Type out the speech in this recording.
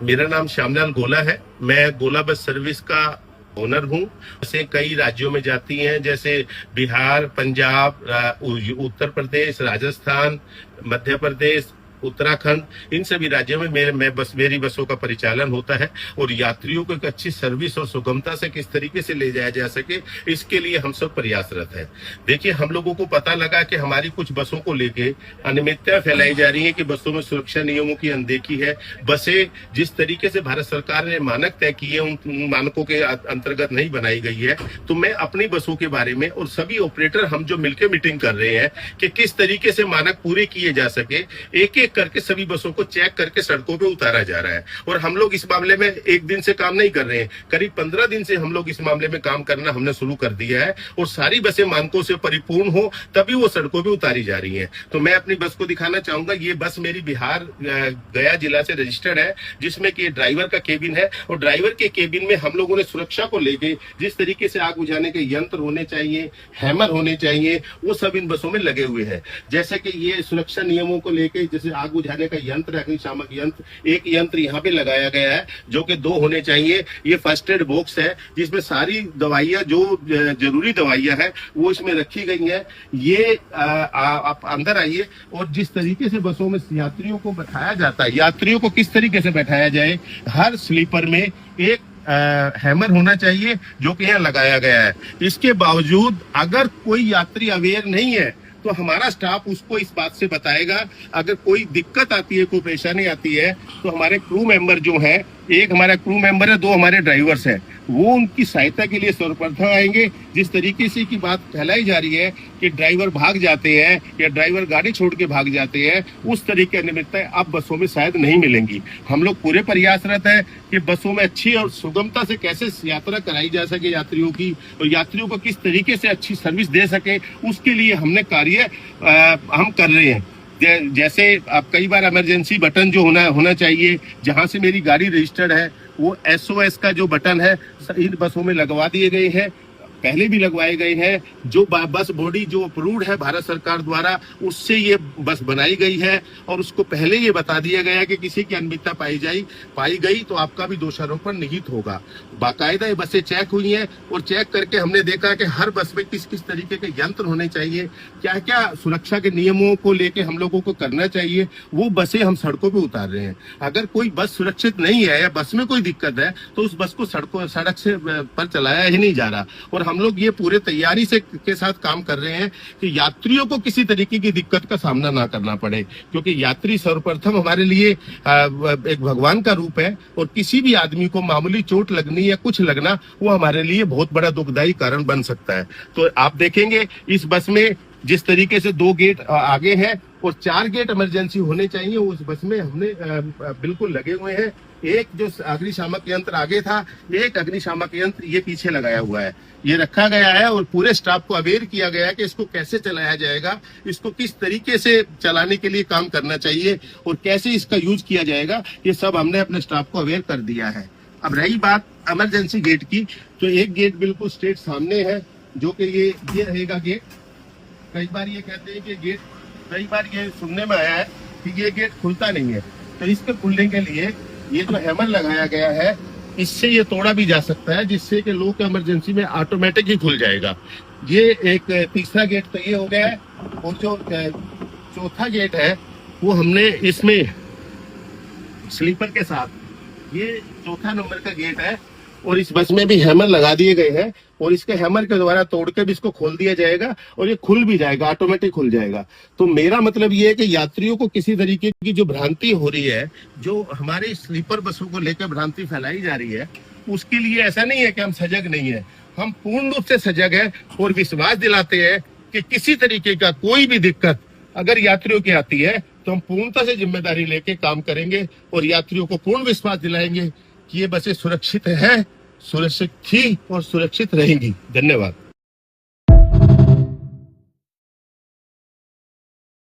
मेरा नाम श्यामलाल गोला है। मैं गोला बस सर्विस का ओनर हूँ। बसें कई राज्यों में जाती हैं, जैसे बिहार, पंजाब, उत्तर प्रदेश, राजस्थान, मध्य प्रदेश, उत्तराखंड, इन सभी राज्यों में मेरी बसों का परिचालन होता है। और यात्रियों को एक अच्छी सर्विस और सुगमता से किस तरीके से ले जाया जा सके, इसके लिए हम सब प्रयासरत हैं। देखिए, हम लोगों को पता लगा कि हमारी कुछ बसों को लेके अनियमितता फैलाई जा रही है कि बसों में सुरक्षा नियमों की अनदेखी है। बसें जिस तरीके से भारत सरकार ने मानक तय किए, उन मानकों के अंतर्गत नहीं बनाई गई है। तो मैं अपनी बसों के बारे में और सभी ऑपरेटर हम जो मिलकर मीटिंग कर रहे हैं कि किस तरीके से मानक पूरे किए जा सके, एक एक करके सभी बसों को चेक करके सड़कों पे उतारा जा रहा है। और हम लोग इस मामले में एक दिन से काम नहीं कर रहे हैं, करीब 15 दिन से हम लोग इस मामले में काम करना हमने शुरू कर दिया है। और सारी बसें मानकों से परिपूर्ण हो तभी वो सड़कों पे उतारी जा रही हैं। तो मैं अपनी बस को दिखाना चाहूंगा। ये बस मेरी बिहार गया जिला से रजिस्टर्ड है, जिसमें कि ड्राइवर का केबिन है। और ड्राइवर के केबिन में हम लोगों ने सुरक्षा को लेके जिस तरीके से आग बुझाने के यंत्र होने चाहिए, हैमर होने चाहिए, वो सब इन बसों में लगे हुए हैं। जैसे कि ये सुरक्षा नियमों को लेके, जैसे आग बुझाने का यंत्र, अग्निशामक यंत्र, एक यंत्र यहाँ पे लगाया गया है जो कि 2 होने चाहिए। ये फर्स्ट एड बॉक्स है जिसमें सारी दवाइयां, जो जरूरी दवाइयां हैं, वो इसमें रखी गई हैं। ये आप अंदर आइए। और जिस तरीके से बसों में यात्रियों को बैठाया जाता है, यात्रियों को किस तरीके से बैठाया जाए, हर स्लीपर में एक हैमर होना चाहिए जो कि यहाँ लगाया गया है। इसके बावजूद अगर कोई यात्री अवेयर नहीं है तो हमारा स्टाफ उसको इस बात से बताएगा। अगर कोई दिक्कत आती है, कोई परेशानी आती है, तो हमारे क्रू मेंबर जो हैं, एक हमारा क्रू मेंबर है, 2 हमारे ड्राइवर्स हैं, वो उनकी सहायता के लिए सर्वप्रथम आएंगे। जिस तरीके से की बात फैलाई जा रही है कि ड्राइवर भाग जाते हैं या ड्राइवर गाड़ी छोड़ के भाग जाते हैं, उस तरीके की अनियमितताएं अब बसों में शायद नहीं मिलेंगी। हम लोग पूरे प्रयासरत है कि बसों में अच्छी और सुगमता से कैसे यात्रा कराई जा सके यात्रियों की, और यात्रियों को किस तरीके से अच्छी सर्विस दे सके, उसके लिए हमने कार्य हम कर रहे हैं। जैसे अब कई बार इमरजेंसी बटन जो होना चाहिए, जहां से मेरी गाड़ी रजिस्टर्ड है, वो SOS का जो बटन है इन बसों में लगवा दिए गए हैं, पहले भी लगवाए गए हैं। जो बस बॉडी जो अप्रूव्ड है भारत सरकार द्वारा, उससे ये बस बनाई गई है। और उसको पहले ये बता दिया गया कि किसी की अनियमितता पाई गई तो आपका भी दोषारोपण निहित होगा। बाकायदा ये बसें चेक हुई हैं और चेक करके हमने देखा कि हर बस में किस किस तरीके के यंत्र होने चाहिए, क्या क्या सुरक्षा के नियमों को लेके हम लोगों को करना चाहिए, वो बसें हम सड़कों पे उतार रहे हैं। अगर कोई बस सुरक्षित नहीं है या बस में कोई दिक्कत है तो उस बस को सड़क से पर चलाया ही नहीं जा रहा। और हम लोग ये पूरे तैयारी से के साथ काम कर रहे हैं कि यात्रियों को किसी तरीके की दिक्कत का सामना ना करना पड़े, क्योंकि यात्री सर्वप्रथम हमारे लिए एक भगवान का रूप है। और किसी भी आदमी को मामूली चोट लगनी या कुछ लगना, वो हमारे लिए बहुत बड़ा दुखदायी कारण बन सकता है। तो आप देखेंगे इस बस में जिस तरीके से 2 गेट आगे हैं और 4 गेट इमरजेंसी होने चाहिए, उस बस में हमने बिल्कुल लगे हुए हैं। एक जो अग्निशामक यंत्र आगे था, एक अग्निशामक यंत्र ये पीछे लगाया हुआ है, ये रखा गया है। और पूरे स्टाफ को अवेयर किया गया है कि इसको कैसे चलाया जाएगा, इसको किस तरीके से चलाने के लिए काम करना चाहिए और कैसे इसका यूज किया जाएगा, ये सब हमने अपने स्टाफ को अवेयर कर दिया है। अब रही बात इमरजेंसी गेट की, तो एक गेट बिल्कुल स्ट्रेट सामने है, जो कि ये रहेगा गेट। कई बार ये कहते हैं कि गेट, कई बार ये सुनने में आया है कि ये गेट खुलता नहीं है, तो इसके खुलने के लिए ये जो हैमर लगाया गया है, इससे ये तोड़ा भी जा सकता है, जिससे कि लोग इमरजेंसी में ऑटोमेटिक ही खुल जाएगा। ये एक तीसरा गेट तो ये हो गया है। और जो चौथा गेट है वो हमने इसमें स्लीपर के साथ, ये चौथा नंबर का गेट है और इस बस में भी हैमर लगा दिए गए हैं और इसके हैमर के द्वारा तोड़ के भी इसको खोल दिया जाएगा और ये खुल भी जाएगा, ऑटोमेटिक खुल जाएगा। तो मेरा मतलब ये है कि यात्रियों को किसी तरीके की जो भ्रांति हो रही है, जो हमारे स्लीपर बसों को लेकर भ्रांति फैलाई जा रही है, उसके लिए ऐसा नहीं है कि हम सजग नहीं है, हम पूर्ण रूप से सजग है और विश्वास दिलाते हैं कि किसी तरीके का कोई भी दिक्कत अगर यात्रियों की आती है तो हम पूर्णता से जिम्मेदारी लेके काम करेंगे और यात्रियों को पूर्ण विश्वास दिलाएंगे कि ये बसें सुरक्षित हैं, सुरक्षित थी और सुरक्षित रहेंगी। धन्यवाद।